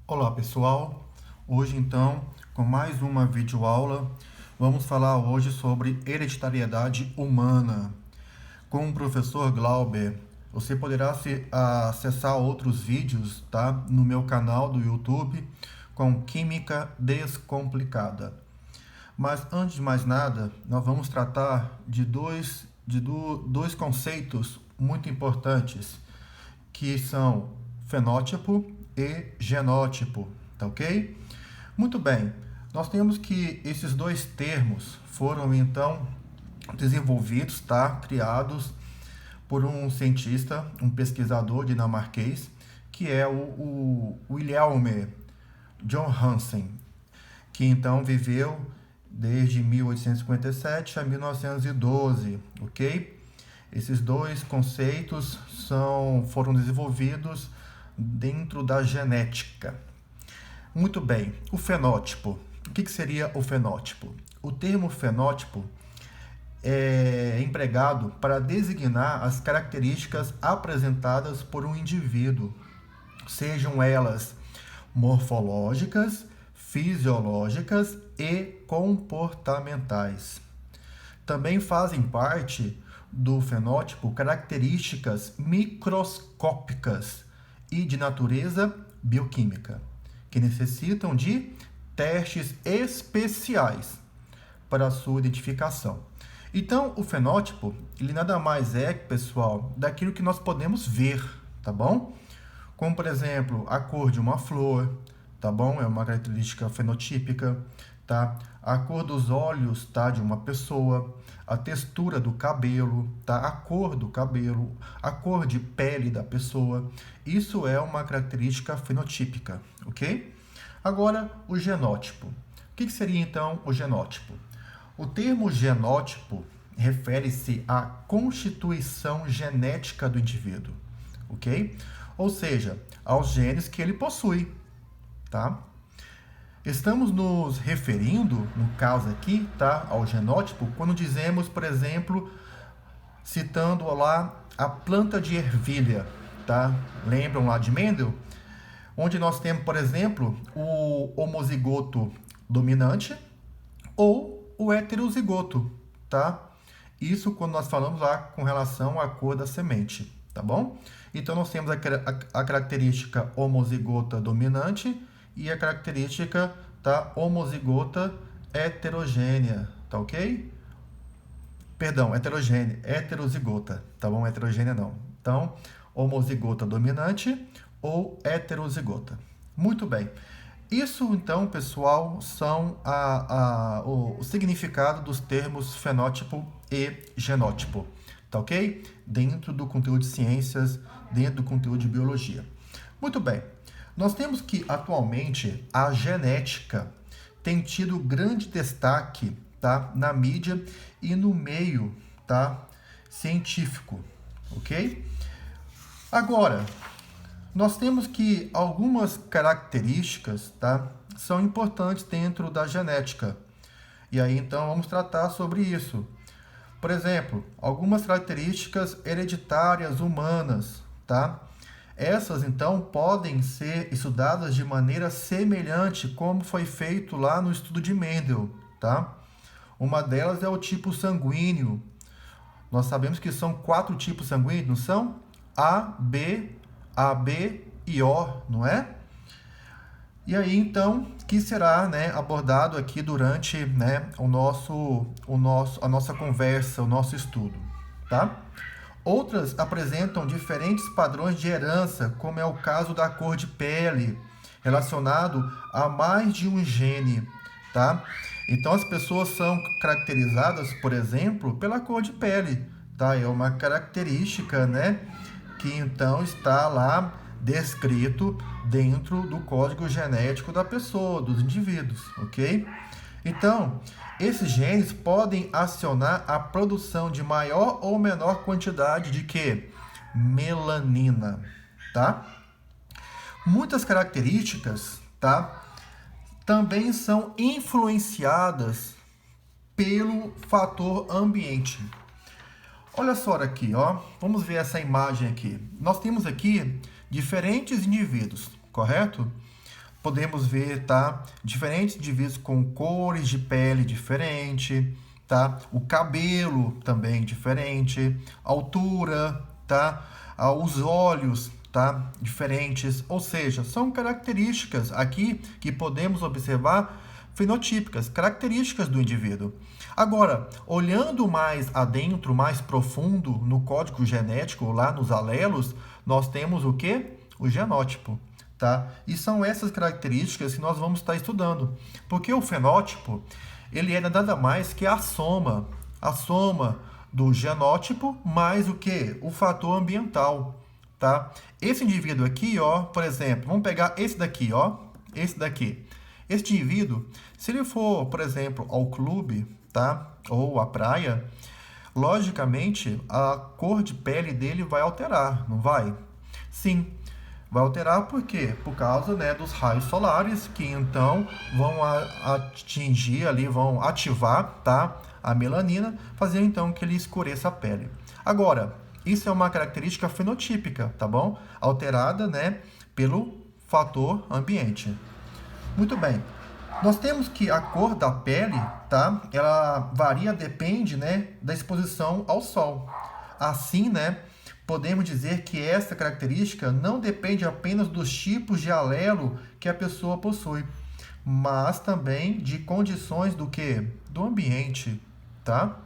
Olá pessoal, hoje então com mais uma videoaula vamos falar hoje sobre hereditariedade humana com o professor Glauber. Você poderá acessar outros vídeos, tá, no meu canal do YouTube com Química Descomplicada. Mas antes de mais nada, nós vamos tratar de dois conceitos muito importantes, que são fenótipo e genótipo, tá ok? Muito bem, nós temos que esses dois termos foram então desenvolvidos, tá? Criados por um cientista, um pesquisador dinamarquês, que é o Wilhelm John Hansen, que então viveu desde 1857 a 1912, ok? Esses dois conceitos foram desenvolvidos dentro da genética. Muito bem, o fenótipo. O que seria o fenótipo? O termo fenótipo é empregado para designar as características apresentadas por um indivíduo, sejam elas morfológicas, fisiológicas e comportamentais. Também fazem parte do fenótipo características microscópicas e de natureza bioquímica, que necessitam de testes especiais para a sua identificação. Então, o fenótipo, ele nada mais é, pessoal, daquilo que nós podemos ver, tá bom? Como, por exemplo, a cor de uma flor, tá bom? É uma característica fenotípica, tá? A cor dos olhos, tá? De uma pessoa, a textura do cabelo, tá? A cor do cabelo, a cor de pele da pessoa. Isso é uma característica fenotípica, ok? Agora, o genótipo. O que seria, então, o genótipo? O termo genótipo refere-se à constituição genética do indivíduo, ok? Ou seja, aos genes que ele possui, tá? Estamos nos referindo, no caso aqui, tá, ao genótipo, quando dizemos, por exemplo, citando lá a planta de ervilha, tá? Lembram lá de Mendel? Onde nós temos, por exemplo, o homozigoto dominante ou o heterozigoto, tá? Isso quando nós falamos lá com relação à cor da semente, tá bom? Então nós temos a característica homozigota dominante e a característica da homozigota heterogênea, tá ok? Perdão, heterogênea, heterozigota, tá bom? Heterogênea não. Então, homozigota dominante ou heterozigota. Muito bem. Isso, então, pessoal, são o significado dos termos fenótipo e genótipo, tá ok? Dentro do conteúdo de ciências, dentro do conteúdo de biologia. Muito bem. Nós temos que, atualmente, a genética tem tido grande destaque, tá, na mídia e no meio, tá, científico, ok? Agora, nós temos que algumas características, tá, são importantes dentro da genética. E aí, então, vamos tratar sobre isso. Por exemplo, algumas características hereditárias humanas, tá? Essas, então, podem ser estudadas de maneira semelhante como foi feito lá no estudo de Mendel, tá? Uma delas é o tipo sanguíneo. Nós sabemos que são 4 tipos sanguíneos, não são? A, B, AB e O, não é? E aí, então, que será, né, abordado aqui durante, né, a nossa conversa, o nosso estudo, tá? Outras apresentam diferentes padrões de herança, como é o caso da cor de pele, relacionado a mais de um gene, tá? Então as pessoas são caracterizadas, por exemplo, pela cor de pele, tá? É uma característica, né, que então está lá descrito dentro do código genético da pessoa, dos indivíduos, ok? Então, esses genes podem acionar a produção de maior ou menor quantidade de quê? Melanina, tá? Muitas características, tá, também são influenciadas pelo fator ambiente. Olha só aqui, ó. Vamos ver essa imagem aqui. Nós temos aqui diferentes indivíduos, correto? podemos ver, tá? Diferentes indivíduos com cores de pele diferente, tá? O cabelo também diferente, altura, tá? Os olhos, tá? Diferentes, ou seja, são características aqui que podemos observar fenotípicas, características do indivíduo. Agora, olhando mais adentro, mais profundo no código genético, lá nos alelos, nós temos o quê? O genótipo, tá? E são essas características que nós vamos estar estudando. Porque o fenótipo, ele é nada mais que a soma do genótipo mais o quê? O fator ambiental, tá? Esse indivíduo aqui, ó, por exemplo, vamos pegar esse daqui, ó, esse daqui. Este indivíduo, se ele for, por exemplo, ao clube, tá? Ou à praia, logicamente a cor de pele dele vai alterar, não vai? Sim, vai alterar por quê? Por causa, né, dos raios solares que então vão atingir ali, vão ativar, tá? A melanina, fazendo então que ele escureça a pele. Agora, isso é uma característica fenotípica, tá bom? Alterada, né, pelo fator ambiente. Muito bem. Nós temos que a cor da pele, tá? Ela varia, depende, né, da exposição ao sol. Assim, né, podemos dizer que essa característica não depende apenas dos tipos de alelo que a pessoa possui, mas também de condições do quê? Do ambiente, tá?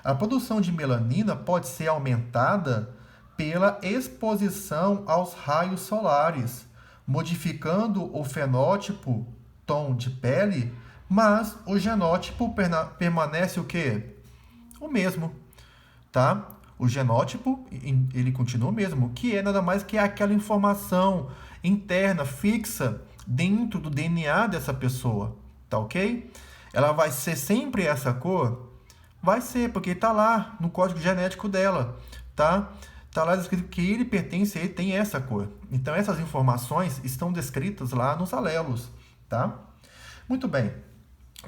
A produção de melanina pode ser aumentada pela exposição aos raios solares, modificando o fenótipo, tom de pele, mas o genótipo permanece o quê? O mesmo, tá? O genótipo, ele continua o mesmo, que é nada mais que aquela informação interna, fixa, dentro do DNA dessa pessoa, tá ok? Ela vai ser sempre essa cor? Vai ser, porque está lá no código genético dela, tá? Está lá escrito que ele pertence, ele tem essa cor. Então, essas informações estão descritas lá nos alelos, tá? Muito bem.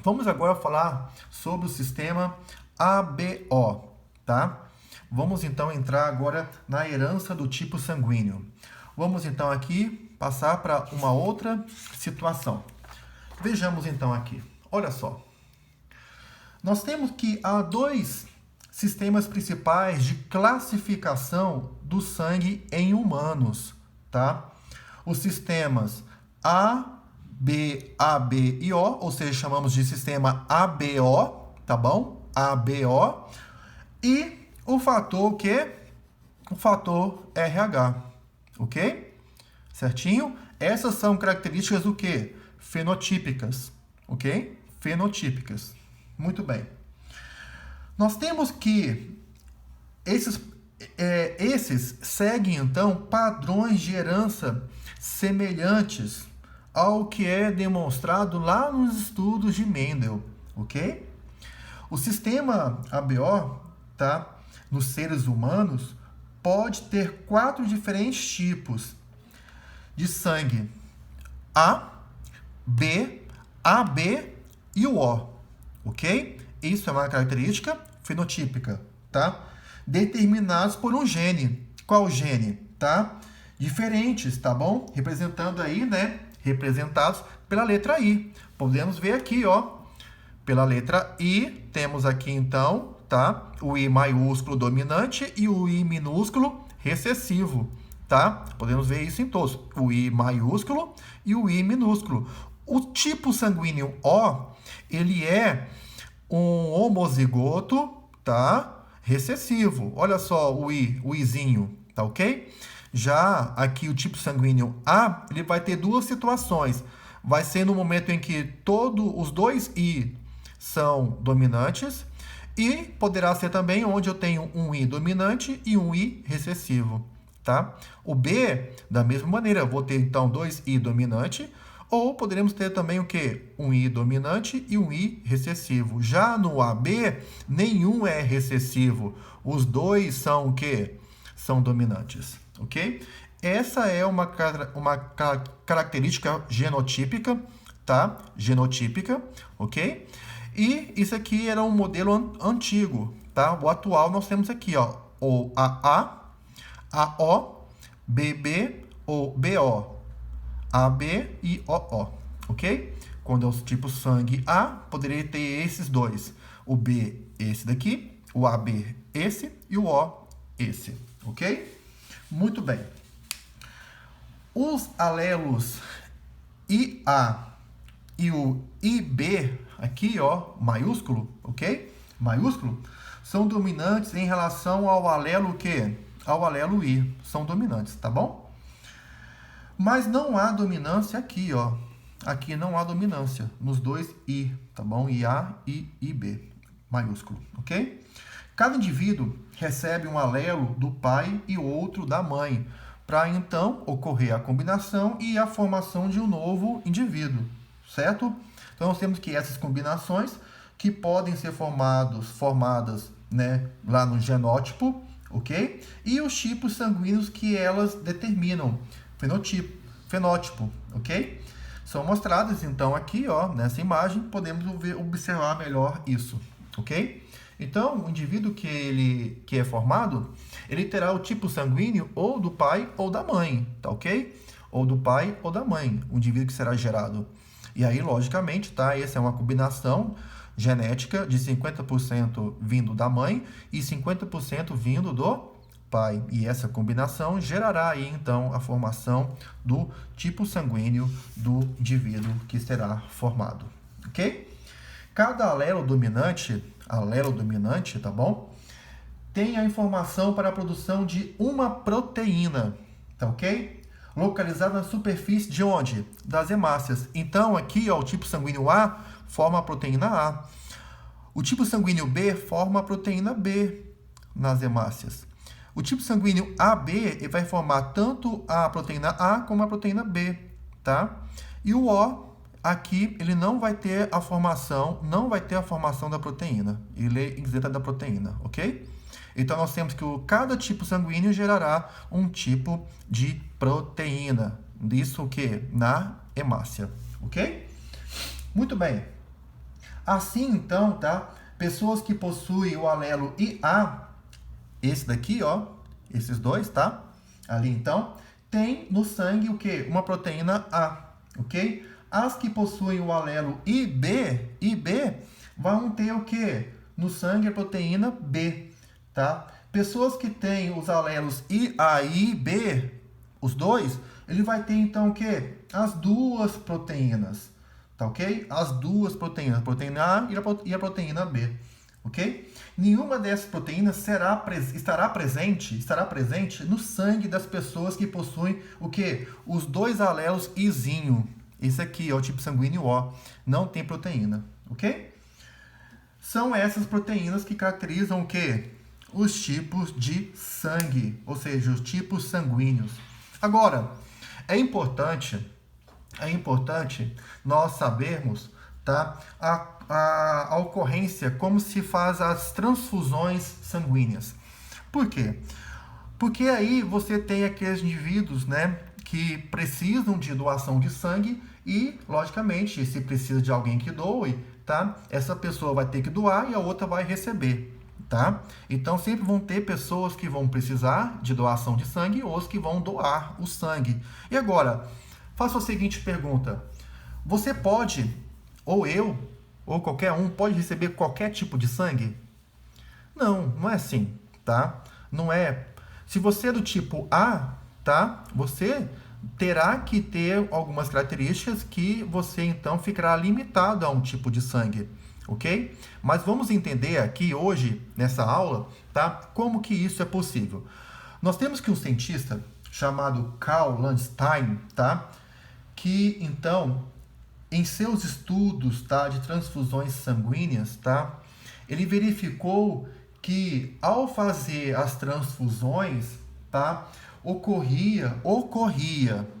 Vamos agora falar sobre o sistema ABO, tá? Vamos, então, entrar agora na herança do tipo sanguíneo. Vamos, então, aqui passar para uma outra situação. Vejamos, então, aqui. Olha só. Nós temos que há dois sistemas principais de classificação do sangue em humanos, tá? Os sistemas A, B, AB e O, ou seja, chamamos de sistema ABO, tá bom? ABO. E o fator o quê? O fator RH, ok? Certinho? Essas são características do quê? Fenotípicas, ok? Fenotípicas. Muito bem. Nós temos que esses seguem, então, padrões de herança semelhantes ao que é demonstrado lá nos estudos de Mendel, ok? O sistema ABO, tá, nos seres humanos, pode ter 4 diferentes tipos de sangue: A, B, AB e o O, ok? Isso é uma característica fenotípica, tá? Determinados por um gene. Qual gene? Tá? Diferentes, tá bom? Representando aí, né? Representados pela letra I. Podemos ver aqui, ó. Pela letra I, temos aqui, então, tá? O I maiúsculo dominante e o I minúsculo recessivo, tá? Podemos ver isso em todos. O I maiúsculo e o I minúsculo. O tipo sanguíneo O, ele é um homozigoto, tá? Recessivo. Olha só o Izinho, tá ok? Já aqui o tipo sanguíneo A, ele vai ter duas situações. Vai ser no momento em que todos os dois I são dominantes e poderá ser também onde eu tenho um I dominante e um I recessivo, tá? O B, da mesma maneira, eu vou ter então dois I dominante. Ou poderemos ter também o quê? Um I dominante e um I recessivo. Já no AB, nenhum é recessivo. Os dois são o quê? São dominantes, ok? Essa é uma característica genotípica, tá? Genotípica, ok? E isso aqui era um modelo antigo, tá? O atual nós temos aqui, ó, o AA, AO, BB ou BO. AB e OO, ok? Quando é o tipo sangue A, poderia ter esses dois. O B, esse daqui, o AB, esse, e o O, esse, ok? Muito bem. Os alelos IA e o IB, aqui, ó, maiúsculo, ok? Maiúsculo, são dominantes em relação ao alelo quê? Ao alelo I, são dominantes, tá bom? Mas não há dominância aqui, ó. Aqui não há dominância nos dois I, tá bom? IA e IB, maiúsculo, ok? Cada indivíduo recebe um alelo do pai e outro da mãe, para então ocorrer a combinação e a formação de um novo indivíduo, certo? Então nós temos que essas combinações que podem ser formadas, né, lá no genótipo, ok? E os tipos sanguíneos que elas determinam, fenótipo, ok? São mostradas então aqui, ó, nessa imagem, podemos observar melhor isso, ok? Então, o indivíduo que é formado, ele terá o tipo sanguíneo ou do pai ou da mãe, tá ok? Ou do pai ou da mãe, o indivíduo que será gerado. E aí, logicamente, tá? Essa é uma combinação genética de 50% vindo da mãe e 50% vindo do pai. E essa combinação gerará aí, então, a formação do tipo sanguíneo do indivíduo que será formado, ok? Cada alelo dominante, tá bom? Tem a informação para a produção de uma proteína, tá ok? Localizada na superfície de onde? Das hemácias. Então, aqui, ó, o tipo sanguíneo A forma a proteína A. O tipo sanguíneo B forma a proteína B nas hemácias. O tipo sanguíneo AB ele vai formar tanto a proteína A como a proteína B, tá? E o O aqui ele não vai ter a formação da proteína. Ele é isenta da proteína, ok? Então nós temos que cada tipo sanguíneo gerará um tipo de proteína. Isso o que? Na hemácia, ok? Muito bem. Assim então, tá? Pessoas que possuem o alelo IA, esse daqui, ó, esses dois, tá? Ali então, tem no sangue o que? Uma proteína A, ok? As que possuem o alelo IB vão ter o que? No sangue a proteína B, tá? Pessoas que têm os alelos IA e IB, os dois, ele vai ter então o que? As duas proteínas, tá ok? As duas proteínas, a proteína A e a proteína B, ok? Nenhuma dessas proteínas estará presente no sangue das pessoas que possuem o que? Os dois alelos Izinho. Esse aqui é o tipo sanguíneo O, não tem proteína, ok? São essas proteínas que caracterizam o quê? Os tipos de sangue, ou seja, os tipos sanguíneos. Agora, é importante nós sabermos, tá, a ocorrência, como se faz as transfusões sanguíneas. Por quê? Porque aí você tem aqueles indivíduos, né, que precisam de doação de sangue e, logicamente, se precisa de alguém que doe, tá? Essa pessoa vai ter que doar e a outra vai receber, tá? Então, sempre vão ter pessoas que vão precisar de doação de sangue e outros que vão doar o sangue. E agora, faço a seguinte pergunta. Você pode, ou eu, ou qualquer um, pode receber qualquer tipo de sangue? Não, não é assim, tá? Não é. Se você é do tipo A, tá? Você terá que ter algumas características que você então ficará limitado a um tipo de sangue, ok? Mas vamos entender aqui hoje, nessa aula, tá? Como que isso é possível. Nós temos que um cientista chamado Carl Landstein, tá? Que então, em seus estudos, tá, de transfusões sanguíneas, tá? Ele verificou que ao fazer as transfusões, tá? Ocorria,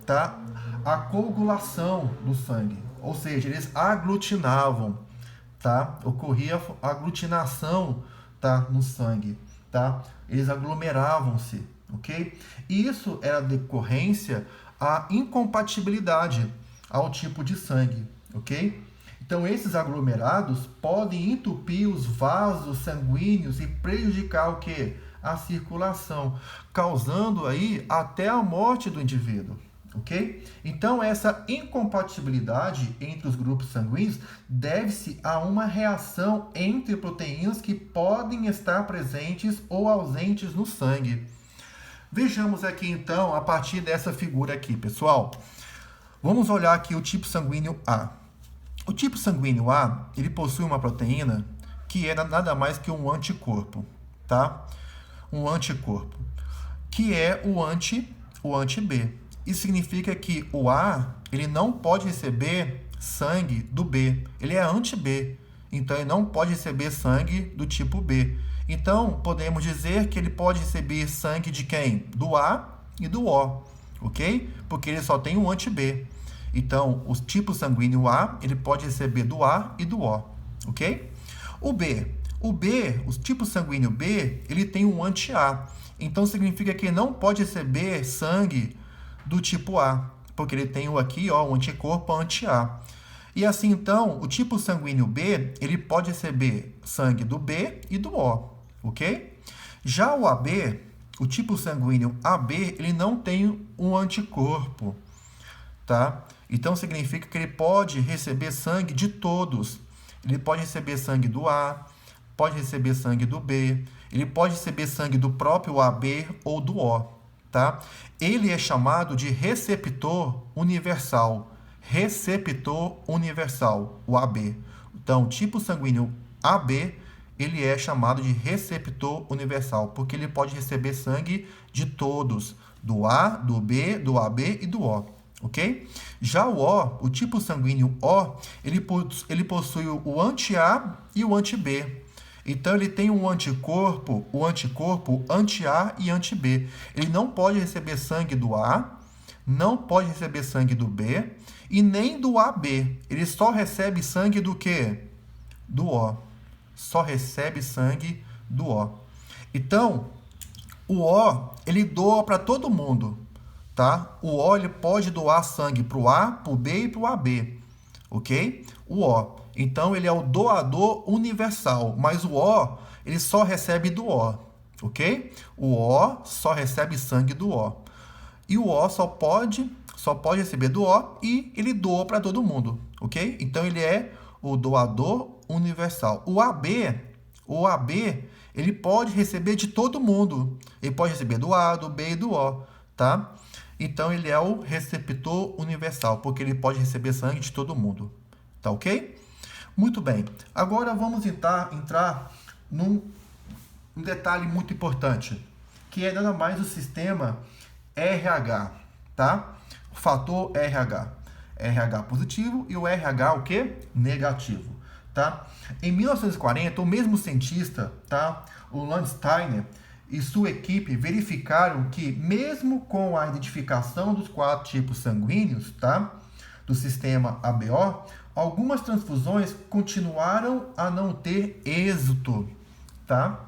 tá? A coagulação do sangue, ou seja, eles aglutinavam, tá? Ocorria a aglutinação, tá? No sangue, tá? Eles aglomeravam-se, ok? E isso era decorrência à incompatibilidade ao tipo de sangue, ok? Então, esses aglomerados podem entupir os vasos sanguíneos e prejudicar o quê? A circulação, causando aí até a morte do indivíduo, ok? Então, essa incompatibilidade entre os grupos sanguíneos deve-se a uma reação entre proteínas que podem estar presentes ou ausentes no sangue. Vejamos aqui, então, a partir dessa figura aqui, pessoal. Vamos olhar aqui o tipo sanguíneo A. O tipo sanguíneo A, ele possui uma proteína que é nada mais que um anticorpo, tá? Um anticorpo, que é o anti-B. Isso significa que o A, ele não pode receber sangue do B. Ele é anti-B, então ele não pode receber sangue do tipo B. Então, podemos dizer que ele pode receber sangue de quem? Do A e do O, ok? Porque ele só tem um anti-B. Então, o tipo sanguíneo A, ele pode receber do A e do O, ok? O B, o tipo sanguíneo B, ele tem um anti-A. Então, significa que ele não pode receber sangue do tipo A, porque ele tem aqui, ó, um anticorpo anti-A. E assim, então, o tipo sanguíneo B, ele pode receber sangue do B e do O, ok? Já o AB, o tipo sanguíneo AB, ele não tem um anticorpo, tá? Então, significa que ele pode receber sangue de todos. Ele pode receber sangue do A, pode receber sangue do B, ele pode receber sangue do próprio AB ou do O, tá? Ele é chamado de receptor universal. Receptor universal, o AB. Então, tipo sanguíneo AB, ele é chamado de receptor universal, porque ele pode receber sangue de todos, do A, do B, do AB e do O, ok? Já o tipo sanguíneo O, ele possui o anti-A e o anti-B. Então, ele tem um anticorpo, o anticorpo anti-A e anti-B. Ele não pode receber sangue do A, não pode receber sangue do B e nem do AB. Ele só recebe sangue do quê? Do O. Só recebe sangue do O. Então, o O, ele doa para todo mundo, tá? O O, ele pode doar sangue para o A, para o B e para o AB, ok? O O. Então, ele é o doador universal, mas o O, ele só recebe do O, ok? O O só recebe sangue do O. E o O só pode receber do O e ele doa para todo mundo, ok? Então, ele é o doador universal. O AB, ele pode receber de todo mundo. Ele pode receber do A, do B e do O, tá? Então, ele é o receptor universal, porque ele pode receber sangue de todo mundo, tá ok? Muito bem. Agora vamos entrar num detalhe muito importante, que é nada mais o sistema RH, tá? O fator RH. RH positivo e o RH o quê? Negativo, tá? Em 1940, o mesmo cientista, tá? O Landsteiner e sua equipe verificaram que mesmo com a identificação dos 4 tipos sanguíneos, tá? Do sistema ABO, algumas transfusões continuaram a não ter êxito, tá?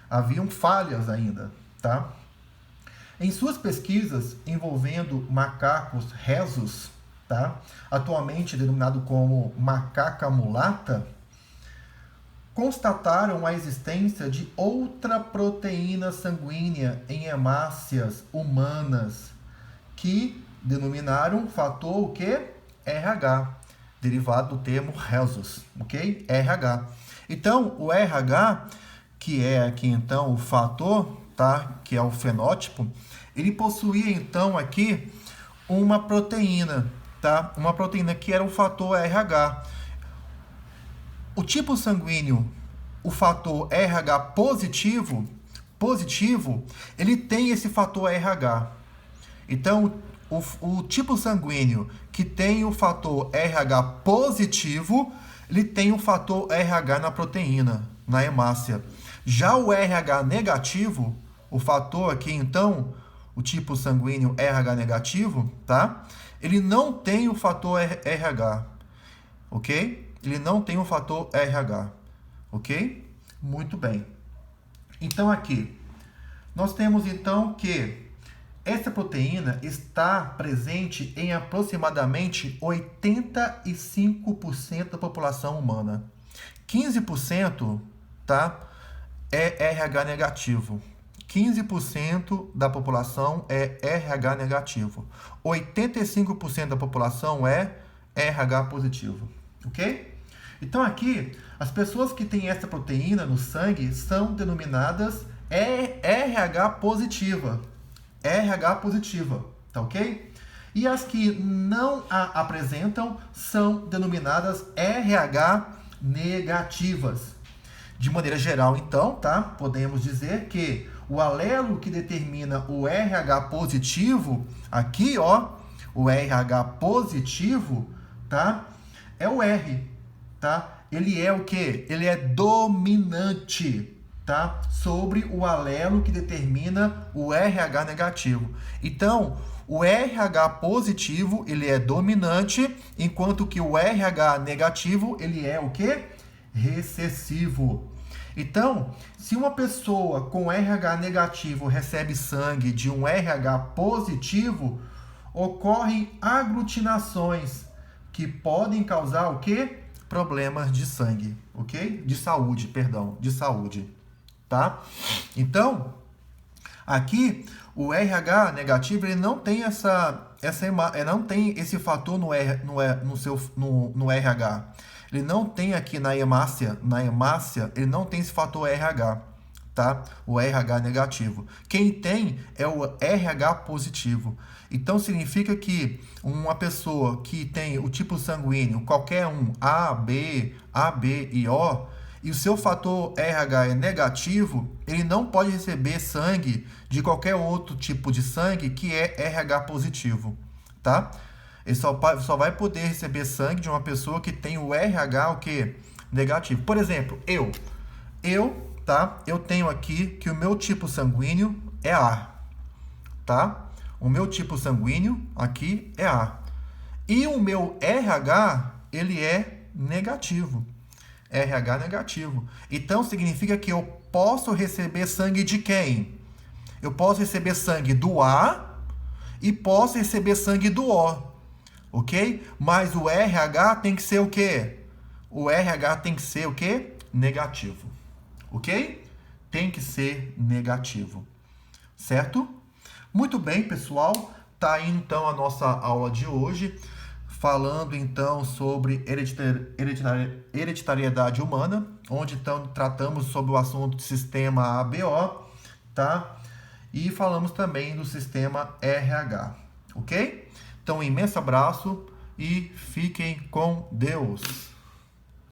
Haviam falhas ainda, tá? Em suas pesquisas envolvendo macacos rhesus, tá? Atualmente denominado como macaca mulata, constataram a existência de outra proteína sanguínea em hemácias humanas que denominaram fator o quê? RH, derivado do termo rhesus, ok? RH. Então, o RH, que é aqui então o fator, tá? Que é o fenótipo, ele possuía então aqui uma proteína, tá? Uma proteína que era o fator RH. O tipo sanguíneo, o fator RH positivo, ele tem esse fator RH. Então, o tipo sanguíneo que tem o fator RH positivo, ele tem o fator RH na proteína, na hemácia. Já o RH negativo, o fator aqui, então, o tipo sanguíneo RH negativo, tá? Ele não tem o fator RH, ok? Ele não tem o fator RH, ok? Muito bem. Então, aqui, nós temos, então, que essa proteína está presente em aproximadamente 85% da população humana. 15%, tá, é RH negativo. 15% da população é RH negativo. 85% da população é RH positivo. Ok? Então aqui, as pessoas que têm essa proteína no sangue são denominadas RH positiva. RH positiva, tá ok? E as que não a apresentam são denominadas RH negativas. De maneira geral, então, tá? Podemos dizer que o alelo que determina o RH positivo, aqui, ó, o RH positivo, tá? É o R, tá? Ele é o quê? Ele é dominante, tá? Sobre o alelo que determina o RH negativo. Então, o RH positivo, ele é dominante, enquanto que o RH negativo, ele é o quê? Recessivo. Então, se uma pessoa com RH negativo recebe sangue de um RH positivo, ocorrem aglutinações que podem causar o quê? Problemas de sangue, ok? De saúde, perdão, de saúde, tá? Então, aqui o RH negativo ele não tem não tem esse fator no RH. Ele não tem aqui na hemácia, ele não tem esse fator RH, tá? O RH negativo. Quem tem é o RH positivo. Então significa que uma pessoa que tem o tipo sanguíneo, qualquer um, A, B e O, e o seu fator RH é negativo, ele não pode receber sangue de qualquer outro tipo de sangue que é RH positivo, tá? Ele só vai poder receber sangue de uma pessoa que tem o RH o quê? Negativo. Por exemplo, tá? Eu tenho aqui que o meu tipo sanguíneo é A, tá? O meu tipo sanguíneo aqui é A. E o meu RH, ele é negativo. RH negativo. Então, significa que eu posso receber sangue de quem? Eu posso receber sangue do A e posso receber sangue do O. Ok? Mas o RH tem que ser o quê? O RH tem que ser o quê? Negativo. Ok? Tem que ser negativo. Certo? Muito bem, pessoal. Tá aí então a nossa aula de hoje, falando então sobre hereditariedade humana, onde então tratamos sobre o assunto do sistema ABO, tá? E falamos também do sistema RH, ok? Então, um imenso abraço e fiquem com Deus.